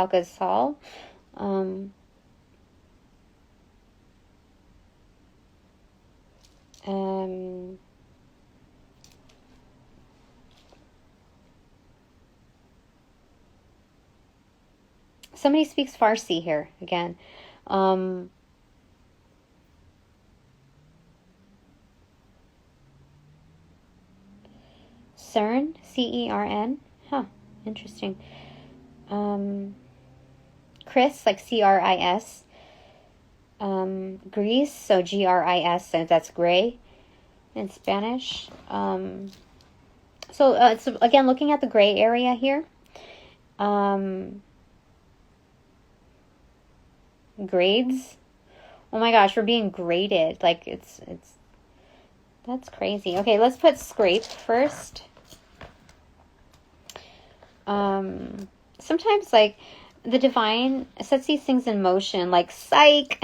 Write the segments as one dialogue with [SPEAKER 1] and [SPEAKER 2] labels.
[SPEAKER 1] Alcazal. Somebody speaks Farsi here again. CERN, C-E-R-N. Huh, interesting. Chris, like C-R-I-S. Greece, so G-R-I-S, so that's gray in Spanish. So again, looking at the gray area here. Grades. Oh my gosh, we're being graded. Like it's that's crazy. Okay, let's put scrape first. Sometimes like the divine sets these things in motion, like psych.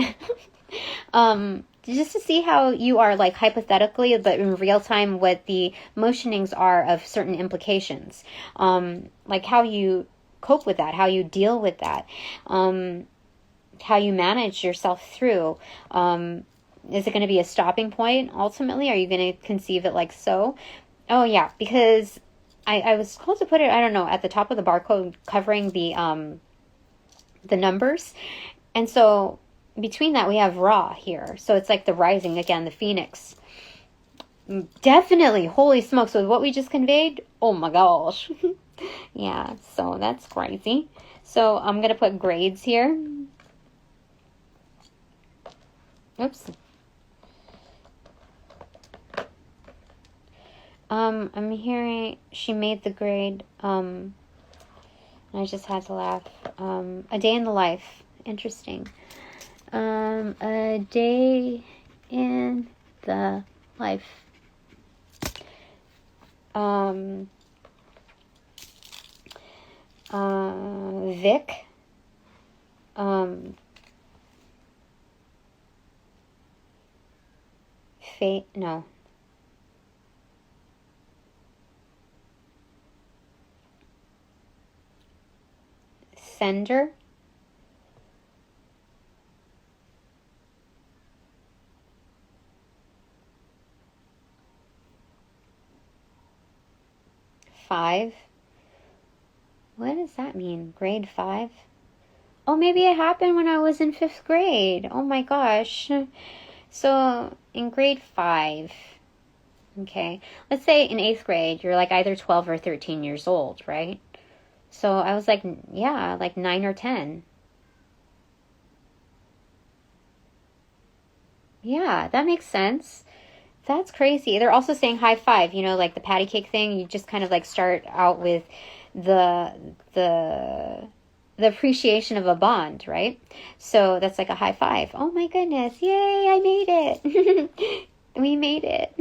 [SPEAKER 1] Just to see how you are, like hypothetically, but in real time, what the motionings are of certain implications. Like how you cope with that, how you deal with that, how you manage yourself through. Is it going to be a stopping point ultimately? Are you going to conceive it like so? Oh yeah, because I was told to put it, I don't know, at the top of the barcode covering the numbers. And so between that we have Ra here. So it's like the rising again, the phoenix. Definitely, holy smokes, with what we just conveyed, oh my gosh. Yeah, so that's crazy. So I'm going to put grades here. Oops. I'm hearing she made the grade. I just had to laugh. A day in the life. Interesting. A day in the life. Vic. Fate. No. Sender. Five. What does that mean? Grade 5? Oh, maybe it happened when I was in 5th grade. Oh my gosh. So in grade 5, okay, let's say in 8th grade, you're like either 12 or 13 years old, right? So I was like, yeah, like 9 or 10. Yeah, that makes sense. That's crazy. They're also saying high five, you know, like the patty cake thing. You just kind of like start out with the the the appreciation of a bond, right? So that's like a high five. Oh my goodness. Yay, I made it. We made it.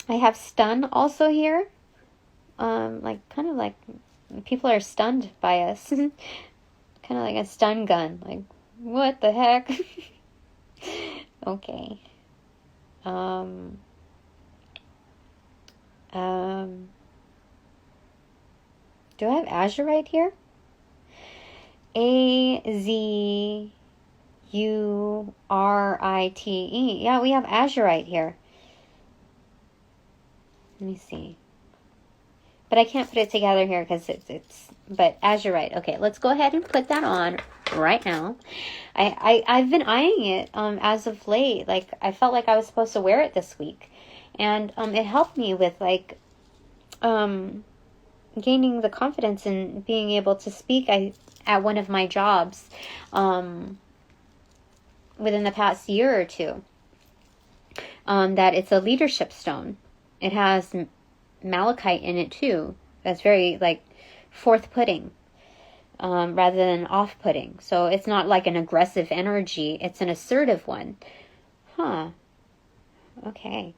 [SPEAKER 1] I have stun also here. Like kind of like people are stunned by us. Kind of like a stun gun. Like, what the heck? Okay. Do I have azurite here? Azurite. Yeah, we have azurite here. Let me see. But I can't put it together here because but azurite. Okay, let's go ahead and put that on right now. I've been eyeing it as of late. Like I felt like I was supposed to wear it this week, and it helped me with like gaining the confidence in being able to speak at one of my jobs within the past year or two. That it's a leadership stone. It has malachite in it too. That's very like forth-putting rather than off-putting. So it's not like an aggressive energy. It's an assertive one. Huh. Okay.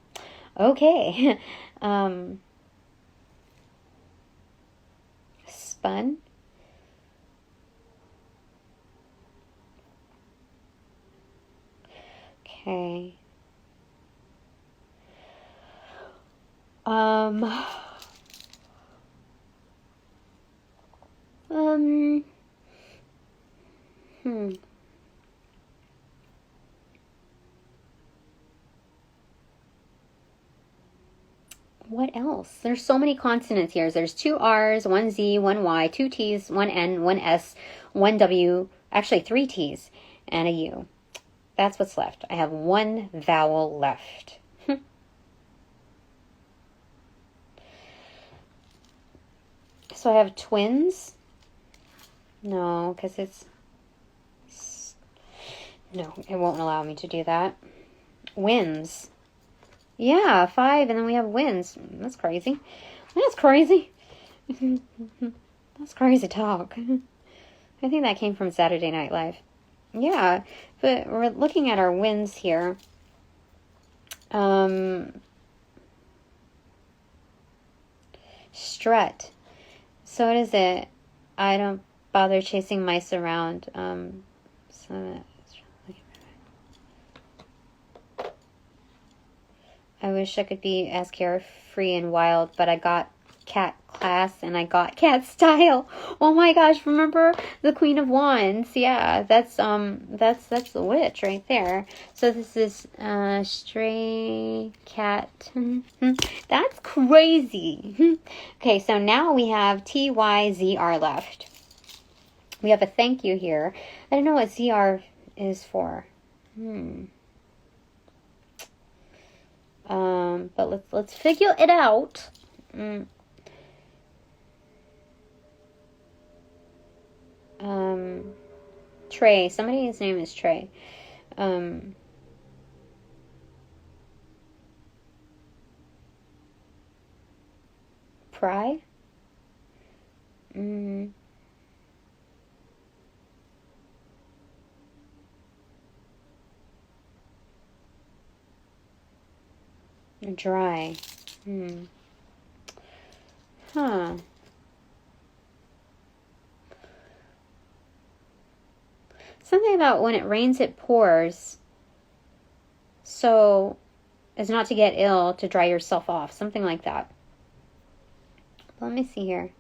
[SPEAKER 1] Spun. Okay. Um, What else? There's so many consonants here. There's 2 R's, 1 Z, 1 Y, 2 T's, 1 N, 1 S, 1 W, actually 3 T's, and a U. That's what's left. I have 1 vowel left. So I have twins. No, because no, it won't allow me to do that. Wins. Yeah, 5, and then we have wins. That's crazy. That's crazy. That's crazy talk. I think that came from Saturday Night Live. Yeah, but we're looking at our wins here. Strut. So what is it? I don't bother chasing mice around. I wish I could be as carefree and wild, but I got cat class and I got cat style. Oh my gosh, remember the Queen of Wands? Yeah, that's the witch right there. So this is stray cat. That's crazy. Okay, so now we have TYZR left. We have a thank you here. I don't know what ZR is for. But let's figure it out. Trey. Somebody's name is Trey. Pry? Dry. Huh. Something about when it rains, it pours. So, as not to get ill, to dry yourself off. Something like that. Let me see here.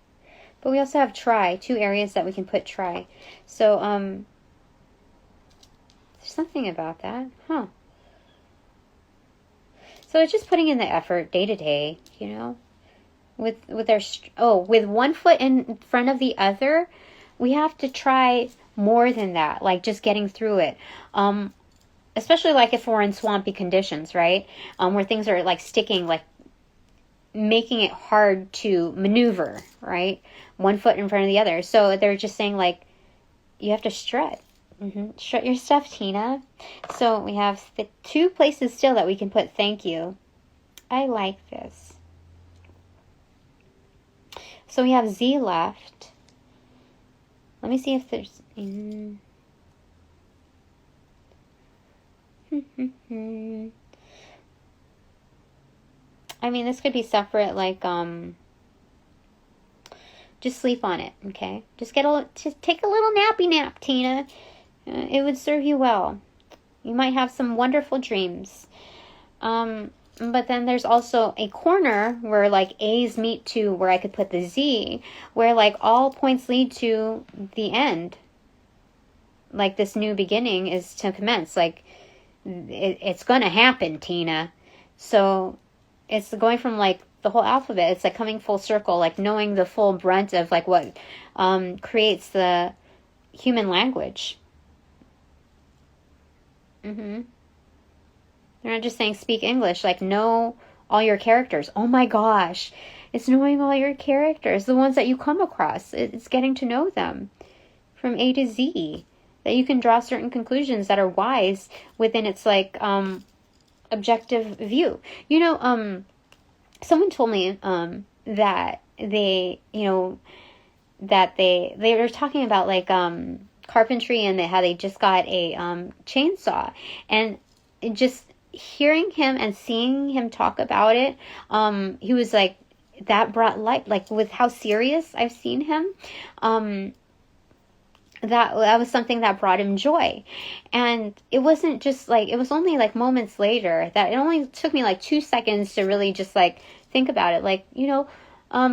[SPEAKER 1] But we also have try. 2 areas that we can put try. So, there's something about that. Huh. So it's just putting in the effort day to day, you know, with with one foot in front of the other, we have to try more than that, like just getting through it. Especially like if we're in swampy conditions, right? Where things are like sticking, like making it hard to maneuver, right? One foot in front of the other. So they're just saying like, you have to strut. Strut your stuff, Tina. So we have the 2 places still that we can put thank you. I like this. So we have Z left. Let me see if there's... I mean, this could be separate, like, just sleep on it, okay? Just take a little nappy nap, Tina. It would serve you well. You might have some wonderful dreams. But then there's also a corner where like A's meet to where I could put the Z, where like all points lead to the end. Like this new beginning is to commence. Like it's gonna happen, Tina. So it's going from like the whole alphabet. It's like coming full circle, like knowing the full brunt of like what creates the human language. They're not just saying speak English, like know all your characters. Oh my gosh. It's knowing all your characters, the ones that you come across. It's getting to know them from A to Z. That you can draw certain conclusions that are wise within its like objective view. You know, someone told me that they, you know, that they were talking about like carpentry and how they just got a chainsaw, and just hearing him and seeing him talk about it, he was like, that brought light, like with how serious I've seen him, that was something that brought him joy. And it wasn't just like, it was only like moments later that it only took me like 2 seconds to really just like think about it. Like, you know,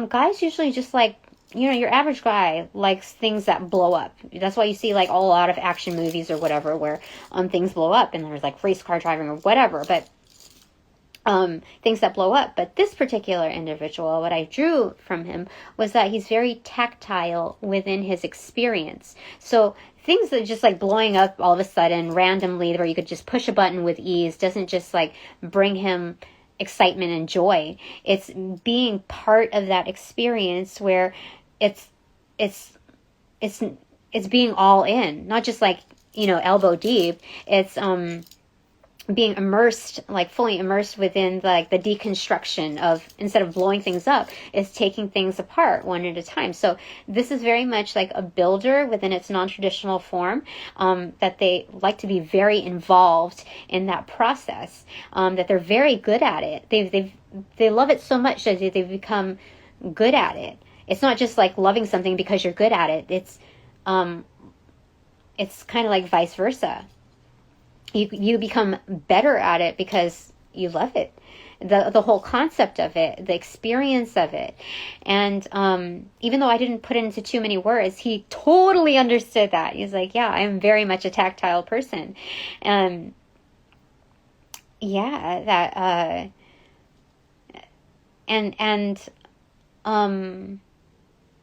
[SPEAKER 1] guys usually just like your average guy likes things that blow up. That's why you see like a lot of action movies or whatever where things blow up and there's like race car driving or whatever, but things that blow up. But this particular individual, what I drew from him was that he's very tactile within his experience. So things that just like blowing up all of a sudden randomly where you could just push a button with ease doesn't just like bring him excitement and joy. It's being part of that experience where it's being all in, not just like, elbow deep. It's being immersed, like fully immersed within like the deconstruction of, instead of blowing things up, is taking things apart one at a time. So this is very much like a builder within its non-traditional form, that they like to be very involved in that process, that they're very good at it. They love it so much that they've become good at it. It's not just like loving something because you're good at it. It's kind of like vice versa. You become better at it because you love it. The whole concept of it, the experience of it. And even though I didn't put it into too many words, he totally understood that. He's like, yeah, I am very much a tactile person.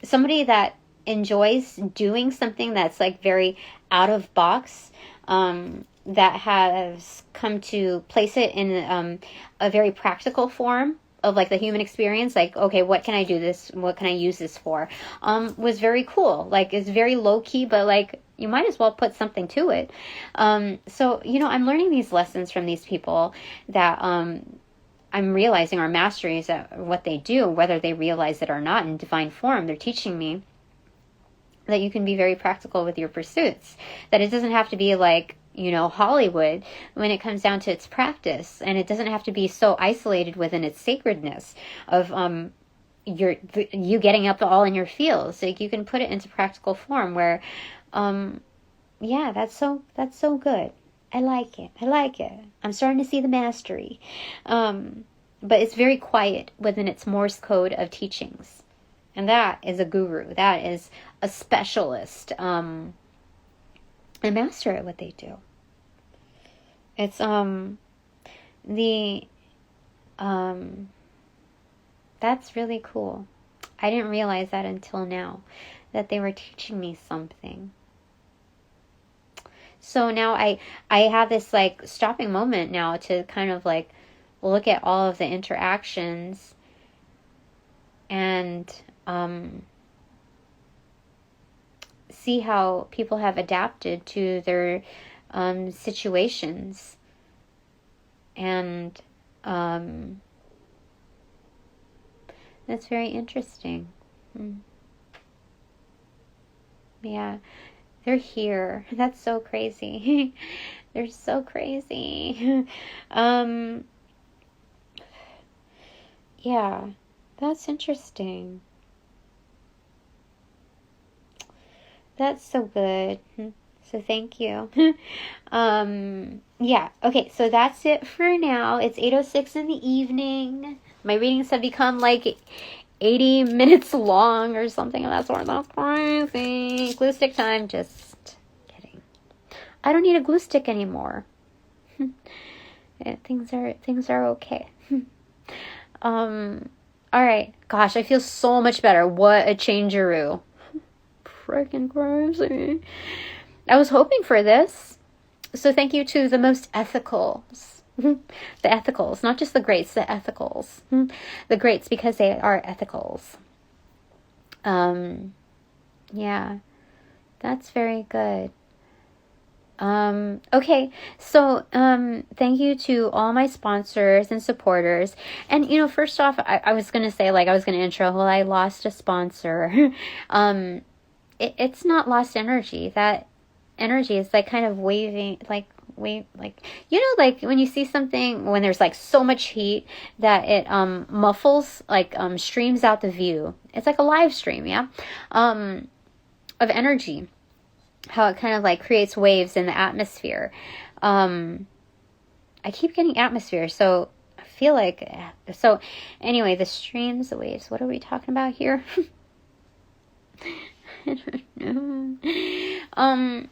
[SPEAKER 1] Somebody that enjoys doing something that's like very out of box, that has come to place it in a very practical form of like the human experience, like, okay, what can I use this for, was very cool. Like, it's very low key, but like, you might as well put something to it. So, I'm learning these lessons from these people that I'm realizing are masteries at what they do, whether they realize it or not in divine form. They're teaching me that you can be very practical with your pursuits, that it doesn't have to be like, Hollywood when it comes down to its practice, and it doesn't have to be so isolated within its sacredness of you getting up all in your feels. Like, you can put it into practical form where that's so good. I like it. I'm starting to see the mastery, but it's very quiet within its Morse code of teachings, and that is a guru. That is a specialist, a master at what they do. It's that's really cool. I didn't realize that until now, that they were teaching me something. So now I have this like stopping moment now to kind of like look at all of the interactions and see how people have adapted to their situations, and that's very interesting. Yeah, they're here. That's so crazy. They're so crazy. Yeah, that's interesting. That's so good. So thank you. Yeah, okay, so that's it for now. It's 8:06 in the evening. My readings have become like 80 minutes long or something of that sort. That's crazy. Glue stick time. Just kidding. I don't need a glue stick anymore. Things are okay. Alright. Gosh, I feel so much better. What a changeroo. Freaking crazy. I was hoping for this. So thank you to the most ethicals. The ethicals, not just the greats, the ethicals. The greats because they are ethicals. Yeah, that's very good. Okay, so thank you to all my sponsors and supporters. And first off, I was gonna say, like, I was gonna intro, well, I lost a sponsor. It's not lost energy. That energy is like kind of waving, like like when you see something, when there's like so much heat that it muffles, like streams out the view. It's like a live stream, yeah, of energy. How it kind of like creates waves in the atmosphere. I keep getting atmosphere, so I feel like, so anyway, the streams, the waves, what are we talking about here? I don't know.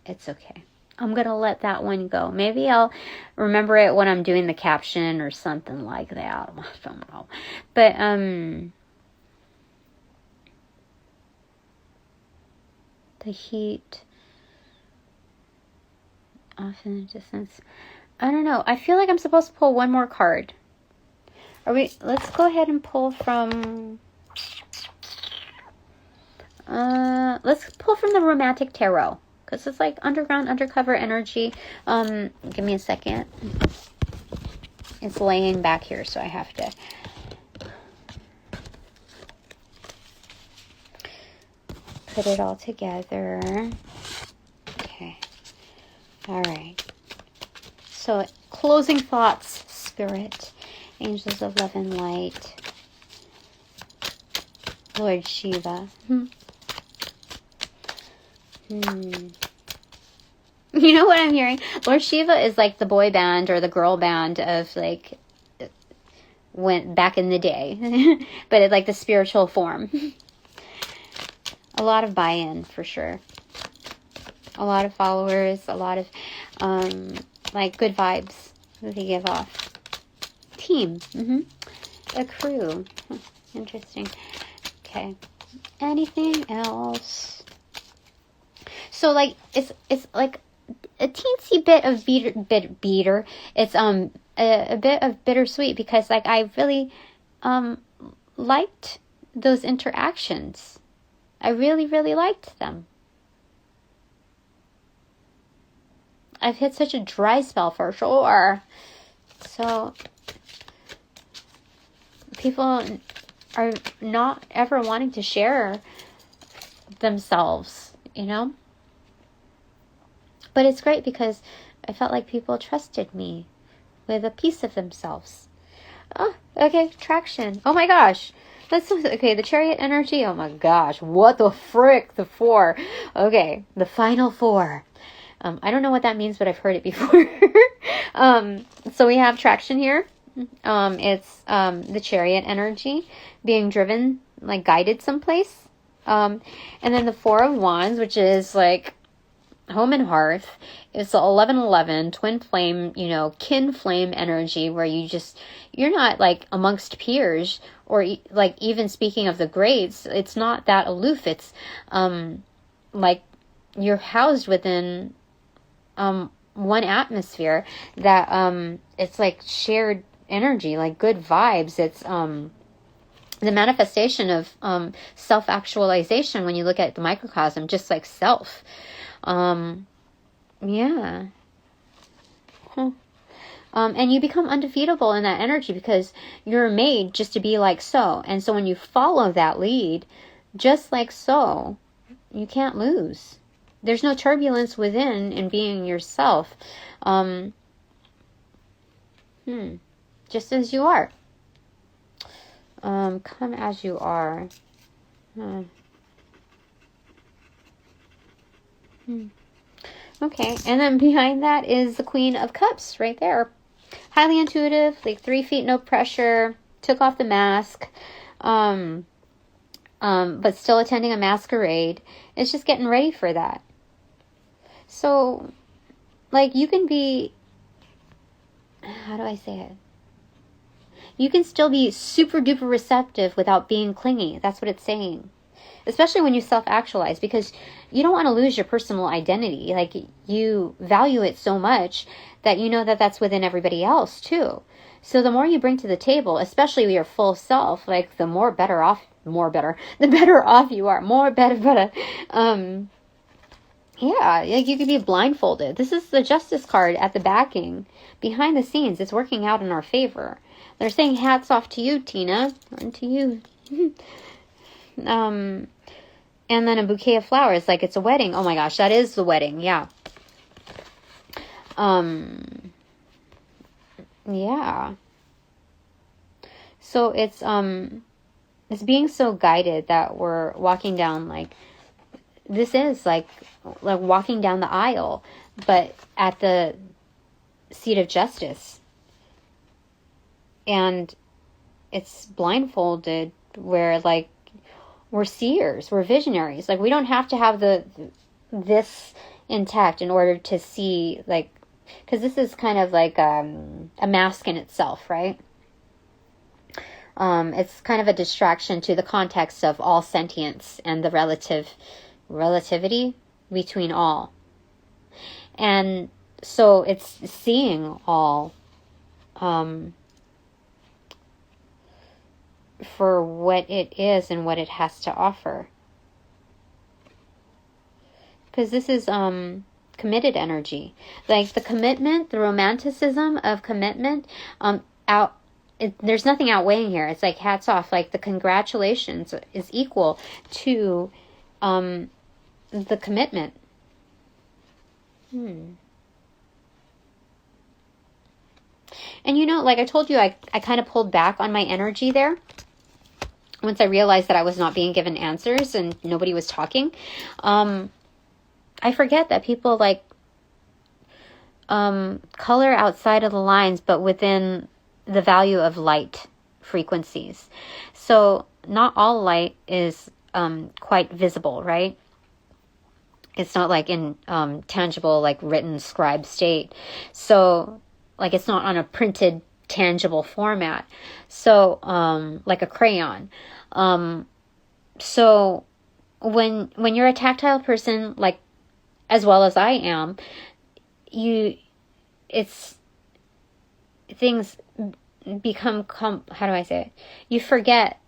[SPEAKER 1] It's okay. I'm going to let that one go. Maybe I'll remember it when I'm doing the caption or something like that. I don't know. But, the heat off in the distance. I don't know. I feel like I'm supposed to pull one more card. Let's go ahead and pull from, let's pull from the Romantic Tarot. Because it's like underground, undercover energy. Give me a second. It's laying back here, so I have to. Put it all together. Okay. All right. So, closing thoughts, Spirit. Angels of Love and Light. Lord Shiva. You know what I'm hearing? Lord Shiva is like the boy band or the girl band of like went back in the day, but it's like the spiritual form. A lot of buy-in for sure. A lot of followers, a lot of like good vibes that they give off. Team, a crew. Interesting. Okay. Anything else? So like it's like a teensy bit of bitter. It's a bit of bittersweet because like I really liked those interactions. I really, really liked them. I've hit such a dry spell for sure. So people are not ever wanting to share themselves, you know? But it's great because I felt like people trusted me with a piece of themselves. Oh, okay, traction. Oh my gosh. Okay, the Chariot energy. Oh my gosh. What the frick? The 4. Okay, the final 4. I don't know what that means, but I've heard it before. So we have traction here. It's the Chariot energy being driven, like guided someplace. And then the 4 of Wands, which is like home and hearth. It's the 11-11 twin flame, you know, kin flame energy where you're not like amongst peers or like even speaking of the grades, it's not that aloof. It's like you're housed within one atmosphere that it's like shared energy, like good vibes. It's the manifestation of self-actualization when you look at the microcosm, just like self. Yeah. And you become undefeatable in that energy because you're made just to be like so. And so when you follow that lead, just like so, you can't lose. There's no turbulence within in being yourself. Just as you are. Come as you are. Okay, and then behind that is the Queen of Cups right there. Highly intuitive, like 3 feet, no pressure, took off the mask, but still attending a masquerade. It's just getting ready for that. So, like, you can be, how do I say it? You can still be super duper receptive without being clingy. That's what it's saying. Especially when you self-actualize, because you don't want to lose your personal identity. Like, you value it so much that you know that that's within everybody else too. So the more you bring to the table, especially your full self, like the the better off you are. Yeah, like you could be blindfolded. This is the Justice card at the backing. Behind the scenes, it's working out in our favor. They're saying hats off to you, Tina, and to you. And then a bouquet of flowers, like it's a wedding. Oh my gosh, that is the wedding, yeah. Yeah. So it's being so guided that we're walking down, like, this is like walking down the aisle, but at the seat of justice. And it's blindfolded where like we're seers, we're visionaries. Like we don't have to have this intact in order to see, like, because this is kind of like a mask in itself, right? It's kind of a distraction to the context of all sentience and the relativity between all. And so it's seeing all for what it is and what it has to offer. Because this is committed energy. Like the commitment, the romanticism of commitment, there's nothing outweighing here. It's like hats off. Like the congratulations is equal to the commitment. And you know, like I told you, I kind of pulled back on my energy there once I realized that I was not being given answers and nobody was talking. I forget that people like color outside of the lines, but within the value of light frequencies. So not all light is quite visible, right? It's not like in tangible, like written scribe state. So like it's not on a printed tangible format. So like a crayon. So when you're a tactile person, like as well as I am, things become, how do I say it? You forget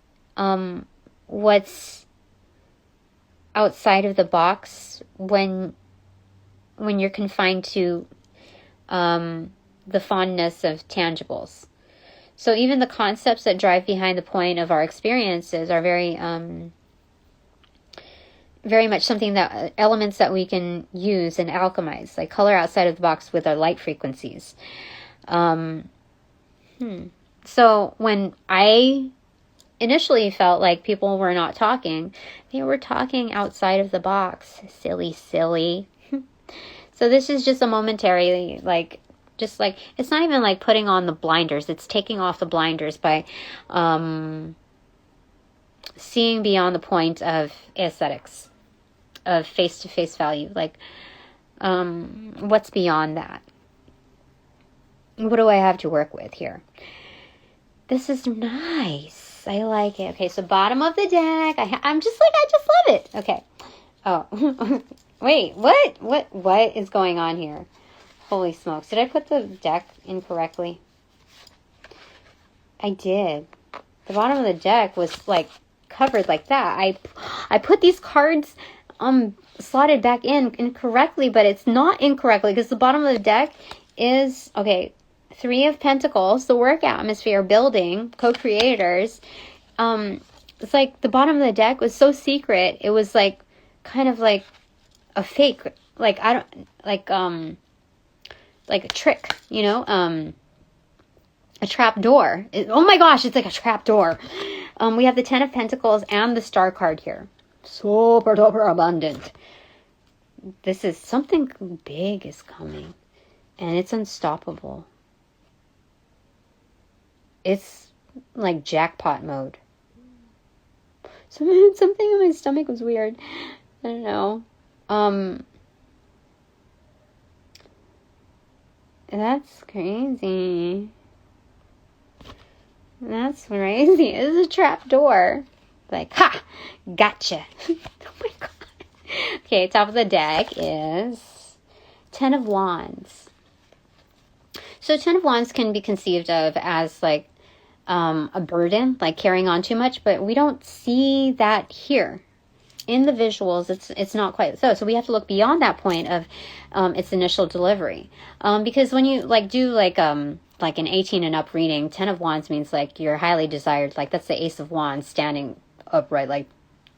[SPEAKER 1] what's outside of the box when you're confined to the fondness of tangibles. So even the concepts that drive behind the point of our experiences are very much something that elements that we can use and alchemize, like color outside of the box with our light frequencies. So when I initially felt like people were not talking, they were talking outside of the box. Silly. So this is just a momentary, like, just like, it's not even like putting on the blinders. It's taking off the blinders by seeing beyond the point of aesthetics, of face-to-face value. Like, what's beyond that? What do I have to work with here? This is nice. I like it. Okay, so bottom of the deck. I just love it. Okay. Oh, wait, what is going on here? Holy smokes. Did I put the deck incorrectly? I did. The bottom of the deck was like covered like that. I put these cards slotted back in incorrectly, but it's not incorrectly because the bottom of the deck is, okay, 3 of Pentacles, the work atmosphere, building, co-creators. It's like the bottom of the deck was so secret. It was like kind of like a fake, like like a trick, you know, a trap door. Oh my gosh, it's like a trap door. We have the 10 of Pentacles and the Star card here. Super duper abundant. This is something big is coming, and it's unstoppable. It's like jackpot mode. Something in my stomach was weird. I don't know. That's crazy. That's crazy. It's a trap door. Like, ha! Gotcha. Oh my god. Okay, top of the deck is 10 of Wands. So 10 of Wands can be conceived of as like a burden, like carrying on too much, but we don't see that here. In the visuals, it's not quite so. So we have to look beyond that point of its initial delivery. Because when you like do like an 18 and up reading, 10 of Wands means like you're highly desired. Like that's the Ace of Wands standing upright like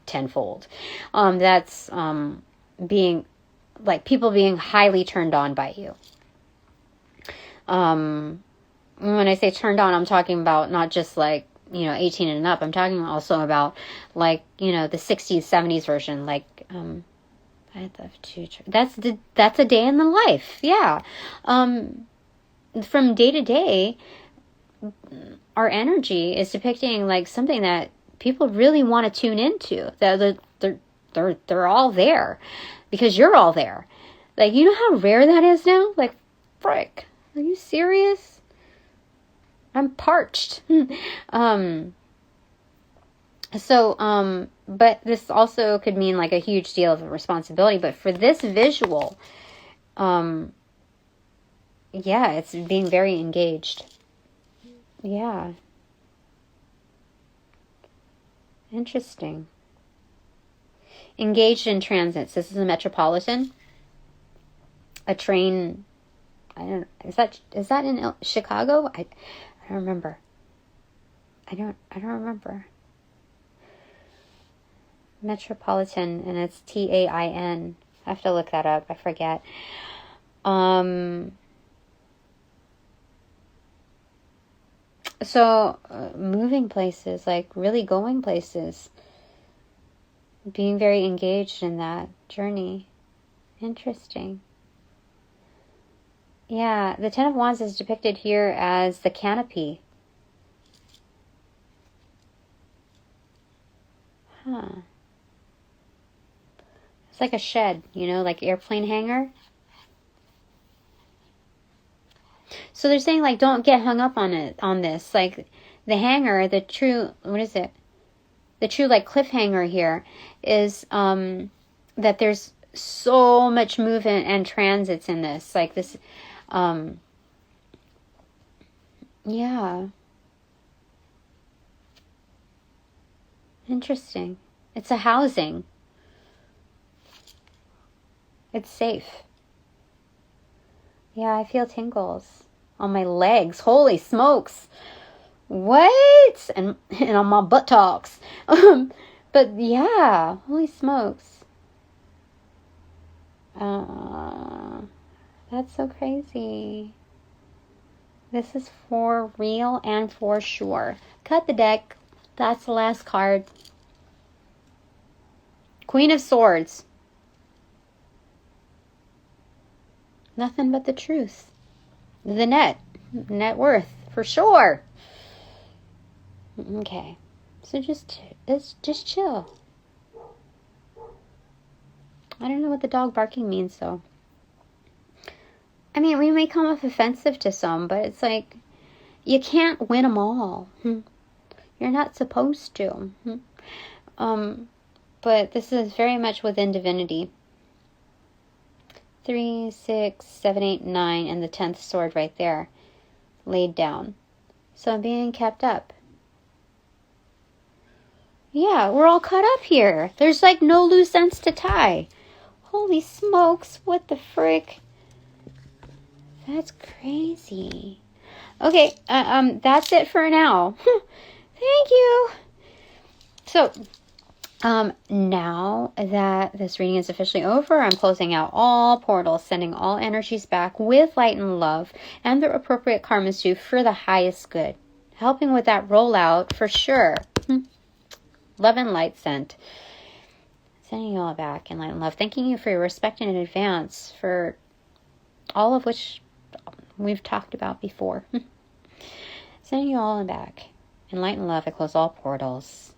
[SPEAKER 1] tenfold. That's being like people being highly turned on by you. When I say turned on, I'm talking about not just like, 18 and up. I'm talking also about like, the 60s, 70s version. Like, that's a day in the life. Yeah. From day to day, our energy is depicting like something that people really want to tune into. They're all there because you're all there. Like, you know how rare that is now? Like, frick, are you serious? I'm parched. But this also could mean like a huge deal of responsibility. But for this visual, yeah, it's being very engaged. Yeah. Interesting. Engaged in transits. This is a metropolitan. A train. I don't. Is that in Chicago? I don't remember. I don't remember. Metropolitan, and it's TAIN. I have to look that up. I forget. So moving places, like really going places, being very engaged in that journey. Interesting. Yeah, the Ten of Wands is depicted here as the canopy. Huh. It's like a shed, like airplane hangar. So they're saying, like, don't get hung up on this. Like, the hangar, the true, like, cliffhanger here is that there's so much movement and transits in this. Like, this, yeah. Interesting. It's a housing. It's safe. Yeah, I feel tingles on my legs. Holy smokes. What? And on my buttocks. But yeah, holy smokes. That's so crazy. This is for real and for sure. Cut the deck. That's the last card. Queen of Swords. Nothing but the truth. The net worth, for sure. Okay. So just chill. I don't know what the dog barking means, though. I mean, we may come off offensive to some, but it's like, you can't win them all. You're not supposed to. But this is very much within divinity. 3, 6, 7, 8, 9, and the 10th sword right there, laid down. So I'm being kept up. Yeah, we're all caught up here. There's like no loose ends to tie. Holy smokes, what the frick? That's crazy. Okay, that's it for now. Thank you. So, now that this reading is officially over, I'm closing out all portals, sending all energies back with light and love and the appropriate karmas due for the highest good. Helping with that rollout for sure. Love and light sent. Sending you all back in light and love. Thanking you for your respect in advance for all of which we've talked about before. Sending you all back in light and love. I close all portals.